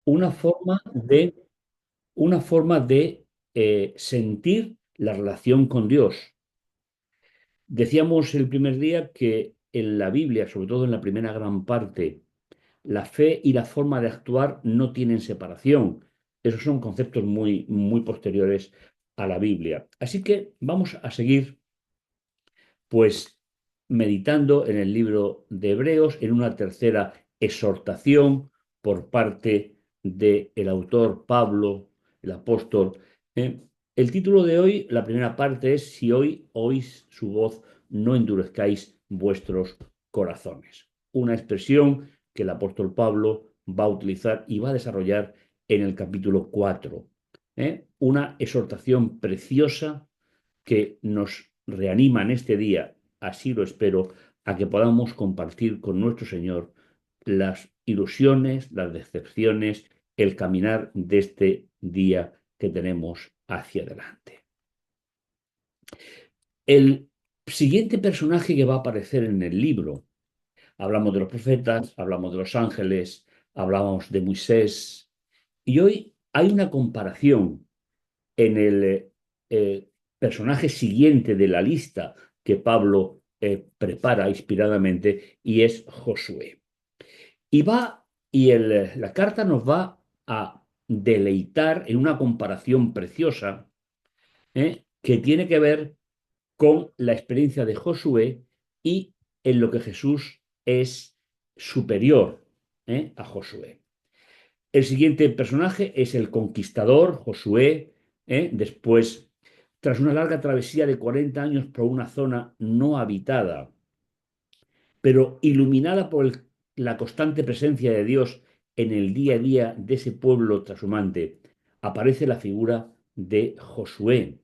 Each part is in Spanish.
una forma de, una forma de sentir la relación con Dios. Decíamos el primer día que en la Biblia, sobre todo en la primera gran parte, la fe y la forma de actuar no tienen separación. Esos son conceptos muy, muy posteriores a la Biblia. Así que vamos a seguir, pues, meditando en el libro de Hebreos, en una tercera exhortación por parte del autor Pablo, el apóstol. ¿eh? El título de hoy, la primera parte es: Si hoy oís su voz, no endurezcáis vuestros corazones. Una expresión que el apóstol Pablo va a utilizar y va a desarrollar en el capítulo 4. Una exhortación preciosa que nos reanima en este día, así lo espero, a que podamos compartir con nuestro Señor las ilusiones, las decepciones, el caminar de este día que tenemos hacia adelante. El siguiente personaje que va a aparecer en el libro, hablamos de los profetas, hablamos de los ángeles, hablamos de Moisés, y hoy hay una comparación en el personaje siguiente de la lista que Pablo prepara inspiradamente, y es Josué. Y la carta nos va a deleitar en una comparación preciosa que tiene que ver con la experiencia de Josué y en lo que Jesús es superior a Josué. El siguiente personaje es el conquistador, Josué. Después, tras una larga travesía de 40 años por una zona no habitada, pero iluminada por la constante presencia de Dios en el día a día de ese pueblo trashumante, aparece la figura de Josué.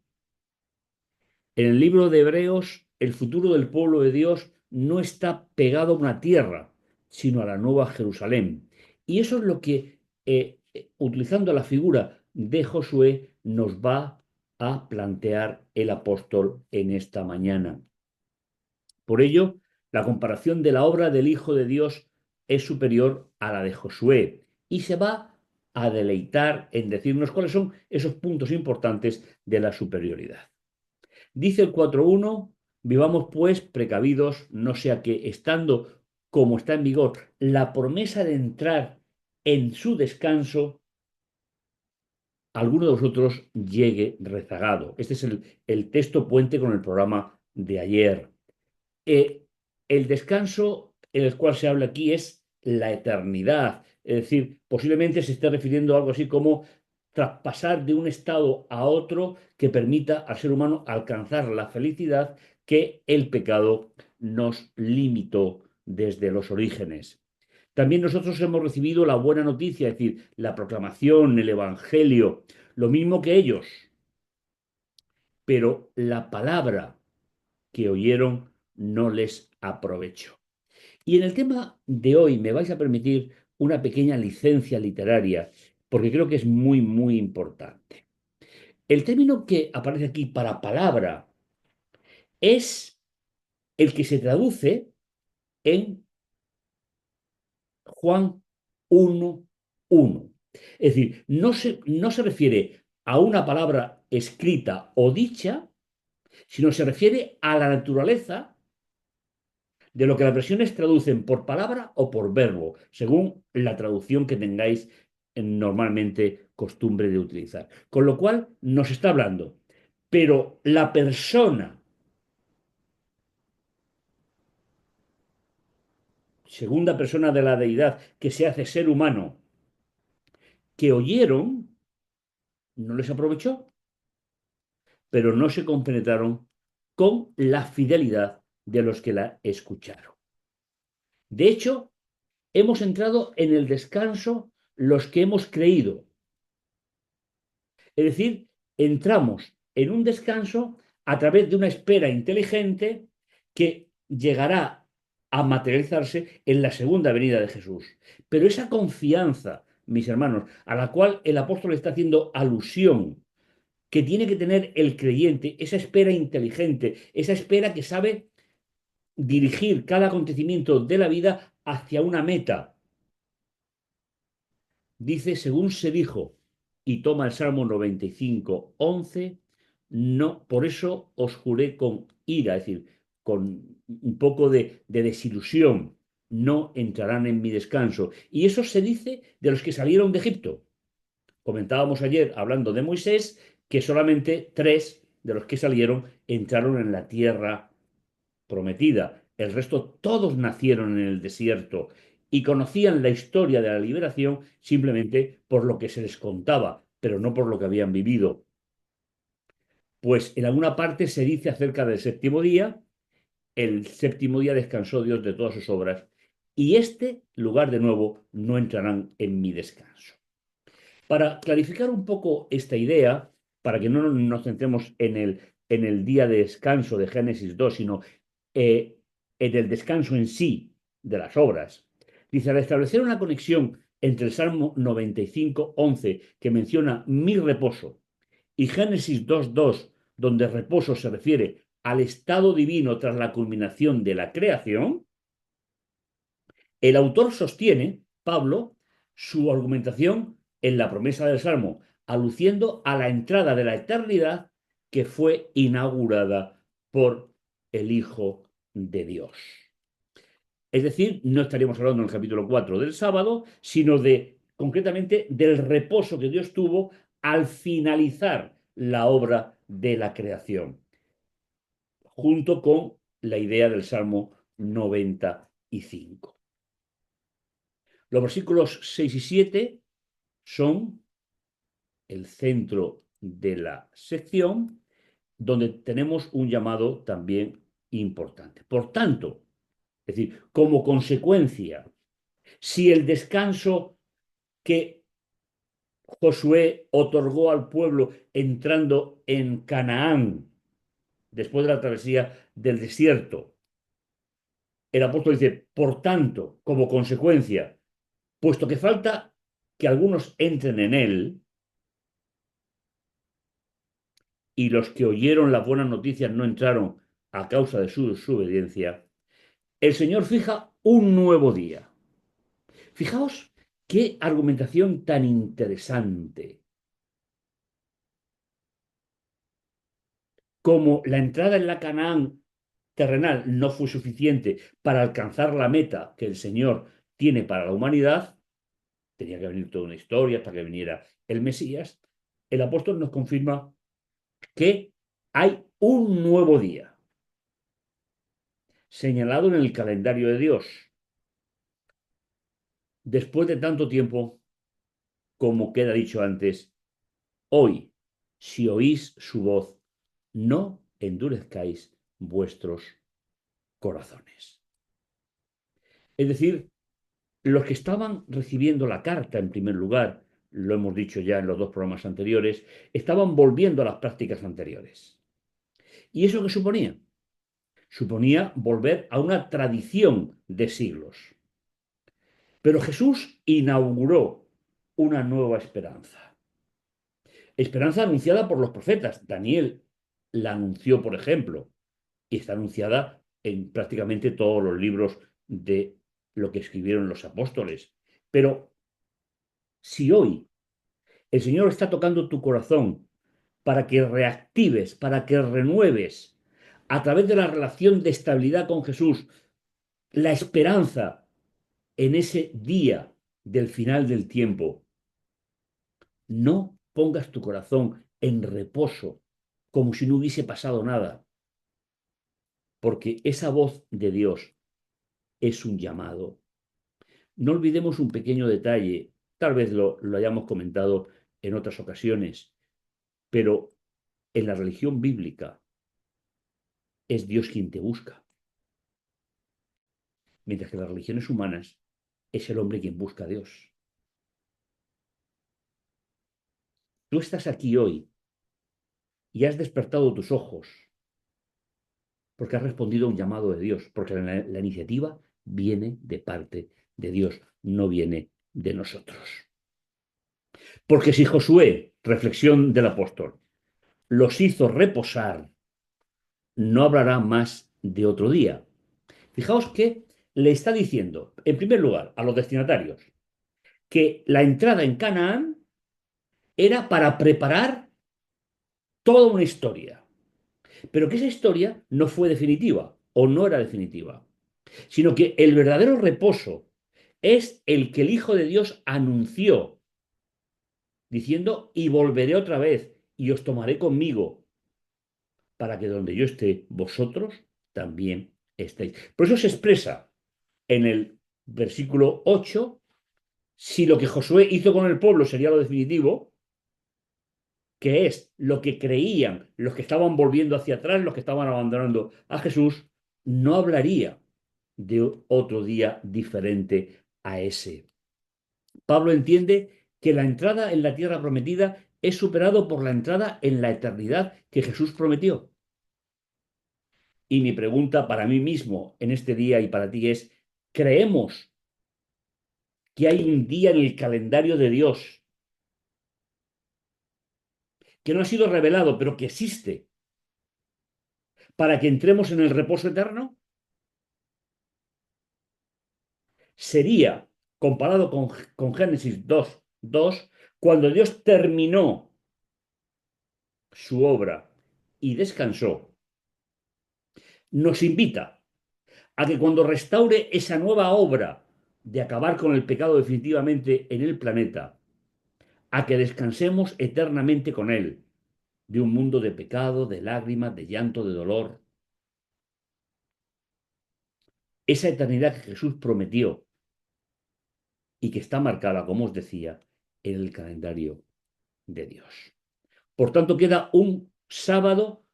En el libro de Hebreos, el futuro del pueblo de Dios no está pegado a una tierra, sino a la nueva Jerusalén. Y eso es lo que, utilizando la figura de Josué, nos va a plantear el apóstol en esta mañana. Por ello, la comparación de la obra del Hijo de Dios es superior a la de Josué y se va a deleitar en decirnos cuáles son esos puntos importantes de la superioridad. Dice el 4.1: vivamos pues precavidos, no sea que estando como está en vigor la promesa de entrar en su descanso, alguno de vosotros llegue rezagado. Este es el texto puente con el programa de ayer. Eh, el descanso en el cual se habla aquí es la eternidad. Es decir, posiblemente se esté refiriendo a algo así como traspasar de un estado a otro que permita al ser humano alcanzar la felicidad que el pecado nos limitó desde los orígenes. También nosotros hemos recibido la buena noticia, es decir, la proclamación, el Evangelio, lo mismo que ellos, pero la palabra que oyeron no les aprovechó. Y en el tema de hoy me vais a permitir una pequeña licencia literaria, porque creo que es muy, muy importante. El término que aparece aquí para palabra es el que se traduce en Juan 1:1. Es decir, no se refiere a una palabra escrita o dicha, sino se refiere a la naturaleza de lo que las versiones traducen por palabra o por verbo, según la traducción que tengáis normalmente costumbre de utilizar. Con lo cual nos está hablando, pero la persona, segunda persona de la deidad, que se hace ser humano, que oyeron, no les aprovechó, pero no se compenetraron con la fidelidad de los que la escucharon. De hecho, hemos entrado en el descanso los que hemos creído. Es decir, entramos en un descanso a través de una espera inteligente que llegará a materializarse en la segunda venida de Jesús. Pero esa confianza, mis hermanos, a la cual el apóstol está haciendo alusión, que tiene que tener el creyente, esa espera inteligente, esa espera que sabe dirigir cada acontecimiento de la vida hacia una meta, dice, según se dijo, y toma el Salmo 95:11, no, por eso os juré con ira, es decir, con un poco de desilusión, no entrarán en mi descanso. Y eso se dice de los que salieron de Egipto. Comentábamos ayer, hablando de Moisés, que solamente 3 de los que salieron entraron en la tierra prometida. El resto todos nacieron en el desierto y conocían la historia de la liberación simplemente por lo que se les contaba, pero no por lo que habían vivido. Pues en alguna parte se dice acerca del séptimo día, el séptimo día descansó Dios de todas sus obras, y este lugar de nuevo no entrarán en mi descanso. Para clarificar un poco esta idea, para que no nos centremos en el día de descanso de Génesis 2, sino eh, en el descanso en sí de las obras, dice, al establecer una conexión entre el Salmo 95:11, que menciona mi reposo, y Génesis 2:2, donde reposo se refiere al estado divino tras la culminación de la creación, el autor sostiene, Pablo, su argumentación en la promesa del Salmo, aluciendo a la entrada de la eternidad que fue inaugurada por el Hijo de Dios. Es decir, no estaríamos hablando en el capítulo 4 del sábado, sino de concretamente del reposo que Dios tuvo al finalizar la obra de la creación, junto con la idea del Salmo 95. Los versículos 6 y 7 son el centro de la sección, donde tenemos un llamado también importante. Por tanto, es decir, como consecuencia, si el descanso que Josué otorgó al pueblo entrando en Canaán, después de la travesía del desierto, el apóstol dice, por tanto, como consecuencia, puesto que falta que algunos entren en él, y los que oyeron las buenas noticias no entraron a causa de su desobediencia, el Señor fija un nuevo día. Fijaos qué argumentación tan interesante. Como la entrada en la Canaán terrenal no fue suficiente para alcanzar la meta que el Señor tiene para la humanidad, tenía que venir toda una historia hasta que viniera el Mesías, el apóstol nos confirma que hay un nuevo día señalado en el calendario de Dios. Después de tanto tiempo, como queda dicho antes, hoy, si oís su voz, no endurezcáis vuestros corazones. Es decir, los que estaban recibiendo la carta en primer lugar, lo hemos dicho ya en los 2 programas anteriores, estaban volviendo a las prácticas anteriores. ¿Y eso qué suponía? Suponía volver a una tradición de siglos. Pero Jesús inauguró una nueva esperanza. Esperanza anunciada por los profetas. Daniel la anunció, por ejemplo, y está anunciada en prácticamente todos los libros de lo que escribieron los apóstoles. Pero si hoy el Señor está tocando tu corazón para que reactives, para que renueves, a través de la relación de estabilidad con Jesús, la esperanza en ese día del final del tiempo, no pongas tu corazón en reposo como si no hubiese pasado nada, porque esa voz de Dios es un llamado. No olvidemos un pequeño detalle, tal vez lo hayamos comentado en otras ocasiones, pero en la religión bíblica es Dios quien te busca, mientras que en las religiones humanas es el hombre quien busca a Dios. Tú estás aquí hoy y has despertado tus ojos porque has respondido a un llamado de Dios, porque la iniciativa viene de parte de Dios, no viene de nosotros. Porque si Josué, reflexión del apóstol, los hizo reposar, no hablará más de otro día. Fijaos que le está diciendo, en primer lugar, a los destinatarios, que la entrada en Canaán era para preparar toda una historia, pero que esa historia no fue definitiva o no era definitiva, sino que el verdadero reposo es el que el Hijo de Dios anunció, diciendo, y volveré otra vez y os tomaré conmigo, para que donde yo esté, vosotros también estéis. Por eso se expresa en el versículo 8, si lo que Josué hizo con el pueblo sería lo definitivo, que es lo que creían los que estaban volviendo hacia atrás, los que estaban abandonando a Jesús, no hablaría de otro día diferente a ese. Pablo entiende que la entrada en la tierra prometida es superado por la entrada en la eternidad que Jesús prometió. Y mi pregunta para mí mismo en este día y para ti es, ¿creemos que hay un día en el calendario de Dios que no ha sido revelado, pero que existe para que entremos en el reposo eterno? Sería, comparado con Génesis 2:2, cuando Dios terminó su obra y descansó, nos invita a que cuando restaure esa nueva obra de acabar con el pecado definitivamente en el planeta, a que descansemos eternamente con Él, de un mundo de pecado, de lágrimas, de llanto, de dolor. Esa eternidad que Jesús prometió y que está marcada, como os decía, en el calendario de Dios. Por tanto, queda un sábado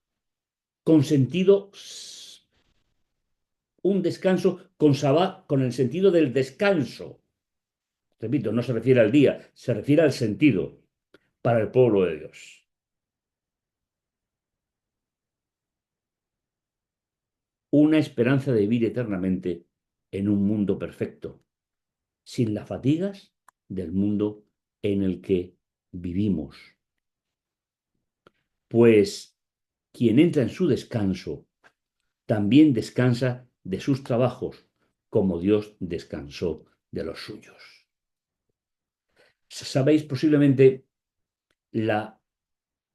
con sentido, un descanso con sabbat, con el sentido del descanso. Repito, no se refiere al día, se refiere al sentido para el pueblo de Dios. Una esperanza de vivir eternamente en un mundo perfecto, sin las fatigas del mundo en el que vivimos. Pues quien entra en su descanso también descansa de sus trabajos, como Dios descansó de los suyos. Sabéis posiblemente la,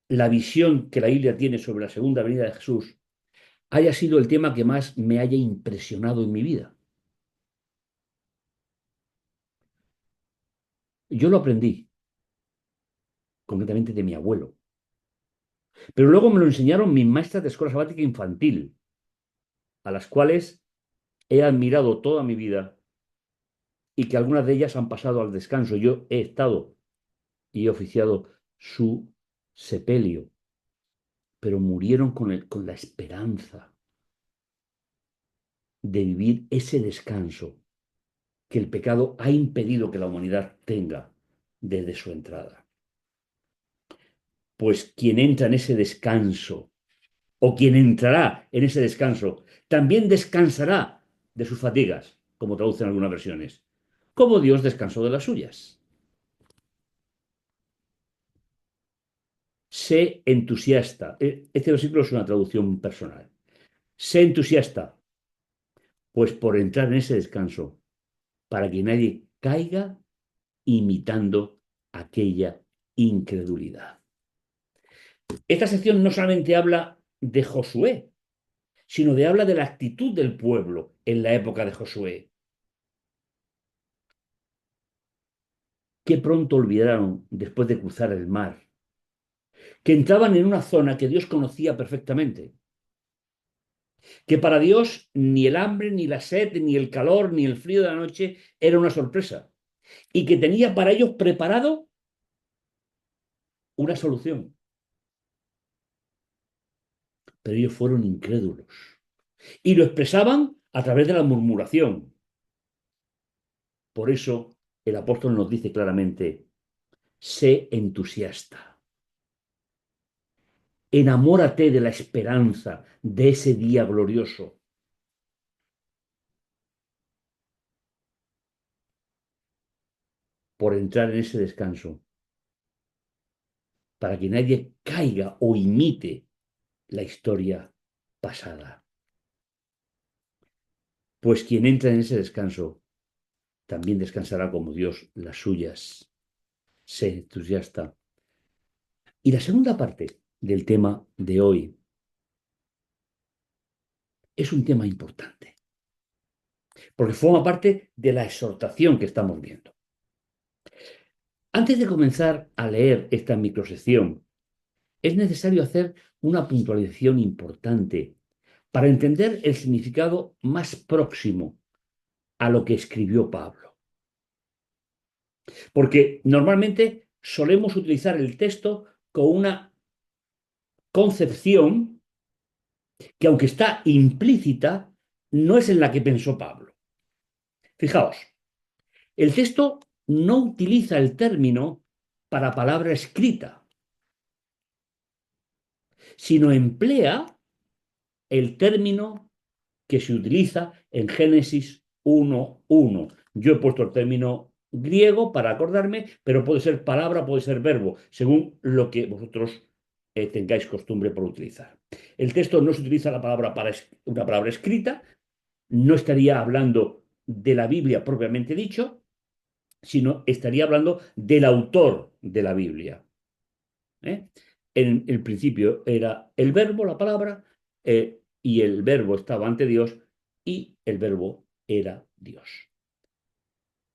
la visión que la Biblia tiene sobre la segunda venida de Jesús haya sido el tema que más me haya impresionado en mi vida. Yo lo aprendí concretamente de mi abuelo, pero luego me lo enseñaron mis maestras de escuela sabática infantil, a las cuales he admirado toda mi vida y que algunas de ellas han pasado al descanso. Yo he estado y he oficiado su sepelio, pero murieron con la esperanza de vivir ese descanso que el pecado ha impedido que la humanidad tenga desde su entrada. Pues quien entra en ese descanso, o quien entrará en ese descanso, también descansará de sus fatigas, como traducen algunas versiones, como Dios descansó de las suyas. Sé entusiasta. Este versículo es una traducción personal. Sé entusiasta, pues por entrar en ese descanso, para que nadie caiga imitando aquella incredulidad. Esta sección no solamente habla de Josué, sino de habla de la actitud del pueblo en la época de Josué. Qué pronto olvidaron, después de cruzar el mar, que entraban en una zona que Dios conocía perfectamente, que para Dios ni el hambre, ni la sed, ni el calor, ni el frío de la noche era una sorpresa, y que tenía para ellos preparado una solución. Pero ellos fueron incrédulos y lo expresaban a través de la murmuración. Por eso el apóstol nos dice claramente, sé entusiasta, enamórate de la esperanza de ese día glorioso. Por entrar en ese descanso, para que nadie caiga o imite la historia pasada. Pues quien entra en ese descanso también descansará como Dios las suyas. Sé entusiasta. Y la segunda parte del tema de hoy es un tema importante, porque forma parte de la exhortación que estamos viendo. Antes de comenzar a leer esta microsección, es necesario hacer una puntualización importante para entender el significado más próximo a lo que escribió Pablo. Porque normalmente solemos utilizar el texto con una concepción que, aunque está implícita, no es en la que pensó Pablo. Fijaos, el texto no utiliza el término para palabra escrita, sino emplea el término que se utiliza en Génesis 1:1. Yo he puesto el término griego para acordarme, pero puede ser palabra, puede ser verbo, según lo que vosotros tengáis costumbre por utilizar. El texto no se utiliza la palabra para una palabra escrita, no estaría hablando de la Biblia propiamente dicho, sino estaría hablando del autor de la Biblia. ¿Eh? En el principio era el verbo, la palabra, y el verbo estaba ante Dios y el verbo era Dios.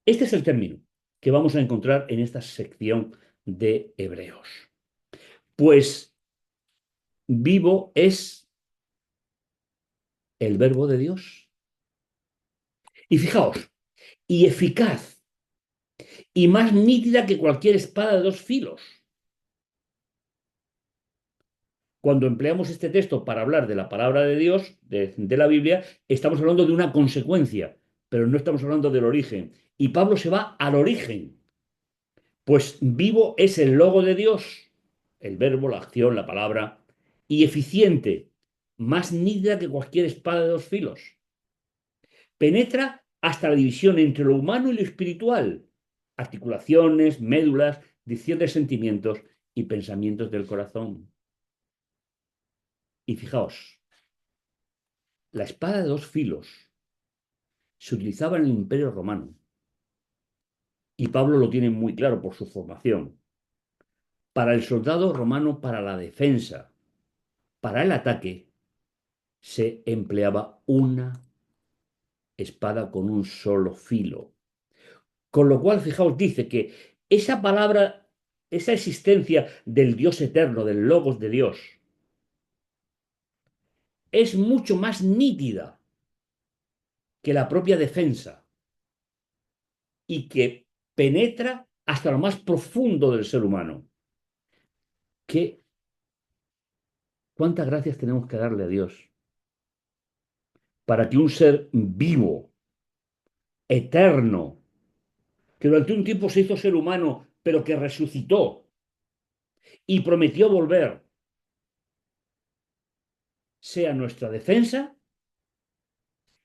Este es el término que vamos a encontrar en esta sección de Hebreos. Pues vivo es el verbo de Dios. Y fijaos, y eficaz, y más nítida que cualquier espada de dos filos. Cuando empleamos este texto para hablar de la palabra de Dios, de la Biblia, estamos hablando de una consecuencia, pero no estamos hablando del origen. Y Pablo se va al origen, pues vivo es el logo de Dios, el verbo, la acción, la palabra, y eficiente, más nítida que cualquier espada de dos filos. Penetra hasta la división entre lo humano y lo espiritual, articulaciones, médulas, dicción de sentimientos y pensamientos del corazón. Y fijaos, la espada de dos filos se utilizaba en el Imperio Romano y Pablo lo tiene muy claro por su formación. Para el soldado romano, para la defensa, para el ataque, se empleaba una espada con un solo filo. Con lo cual, fijaos, dice que esa palabra, esa existencia del Dios eterno, del Logos de Dios, es mucho más nítida que la propia defensa y que penetra hasta lo más profundo del ser humano. ¿Qué, cuántas gracias tenemos que darle a Dios para que un ser vivo, eterno, que durante un tiempo se hizo ser humano, pero que resucitó y prometió volver, sea nuestra defensa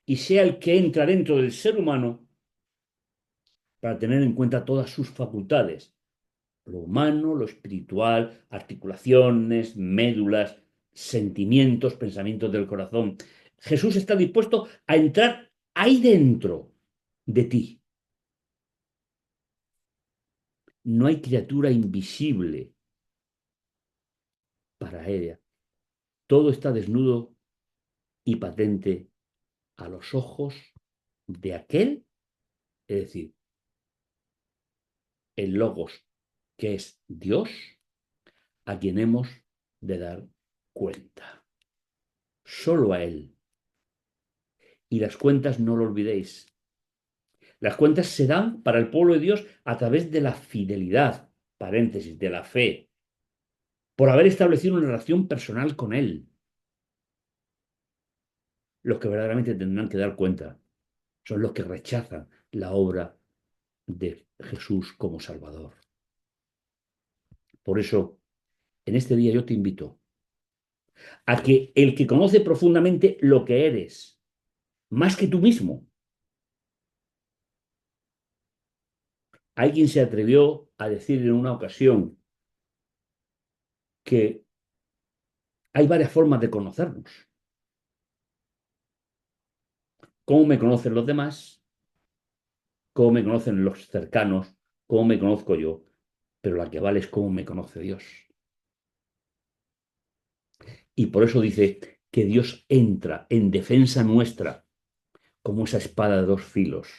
y sea el que entra dentro del ser humano para tener en cuenta todas sus facultades, lo humano, lo espiritual, articulaciones, médulas, sentimientos, pensamientos del corazón. Jesús está dispuesto a entrar ahí dentro de ti. No hay criatura invisible para ella. Todo está desnudo y patente a los ojos de aquel, es decir, el Logos, que es Dios, a quien hemos de dar cuenta. Solo a Él. Y las cuentas no lo olvidéis. Las cuentas se dan para el pueblo de Dios a través de la fidelidad, paréntesis, de la fe, por haber establecido una relación personal con Él. Los que verdaderamente tendrán que dar cuenta son los que rechazan la obra de Jesús como Salvador. Por eso, en este día yo te invito a que el que conoce profundamente lo que eres, más que tú mismo, alguien se atrevió a decir en una ocasión que hay varias formas de conocernos. ¿Cómo me conocen los demás? cómo me conocen los cercanos, cómo me conozco yo, pero la que vale es cómo me conoce Dios. Y por eso dice que Dios entra en defensa nuestra como esa espada de dos filos,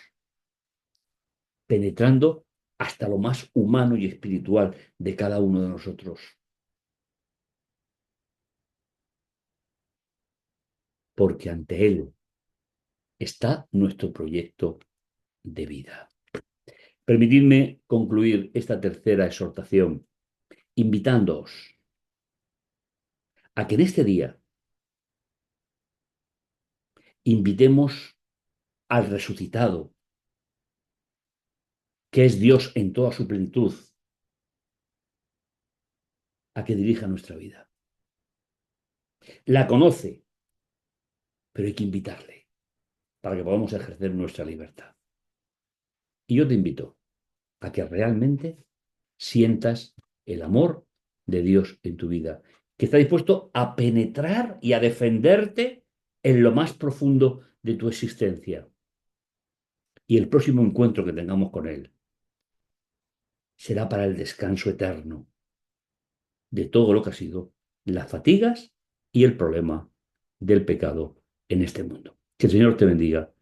penetrando hasta lo más humano y espiritual de cada uno de nosotros. Porque ante Él está nuestro proyecto de vida. Permitidme concluir esta tercera exhortación invitándoos a que en este día invitemos al resucitado, que es Dios en toda su plenitud, a que dirija nuestra vida. La conoce, pero hay que invitarle para que podamos ejercer nuestra libertad. Y yo te invito a que realmente sientas el amor de Dios en tu vida, que está dispuesto a penetrar y a defenderte en lo más profundo de tu existencia. Y el próximo encuentro que tengamos con Él será para el descanso eterno de todo lo que ha sido las fatigas y el problema del pecado en este mundo. Que el Señor te bendiga